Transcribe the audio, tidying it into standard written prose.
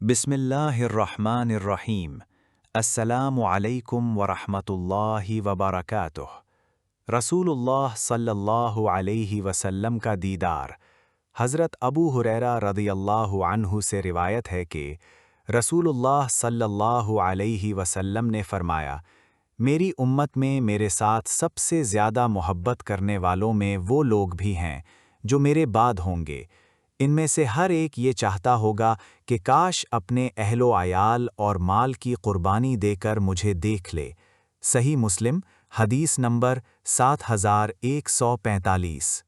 بسم اللہ الرحمن الرحیم۔ السلام علیکم ورحمۃ اللہ وبرکاتہ۔ رسول اللہ صلی اللہ علیہ وسلم کا دیدار۔ حضرت ابو ہریرہ رضی اللہ عنہ سے روایت ہے کہ رسول اللہ صلی اللہ علیہ وسلم نے فرمایا، میری امت میں میرے ساتھ سب سے زیادہ محبت کرنے والوں میں وہ لوگ بھی ہیں جو میرے بعد ہوں گے۔ ان میں سے ہر ایک یہ چاہتا ہوگا کہ کاش اپنے اہل و عیال اور مال کی قربانی دے کر مجھے دیکھ لے۔ صحیح مسلم، حدیث نمبر 7145۔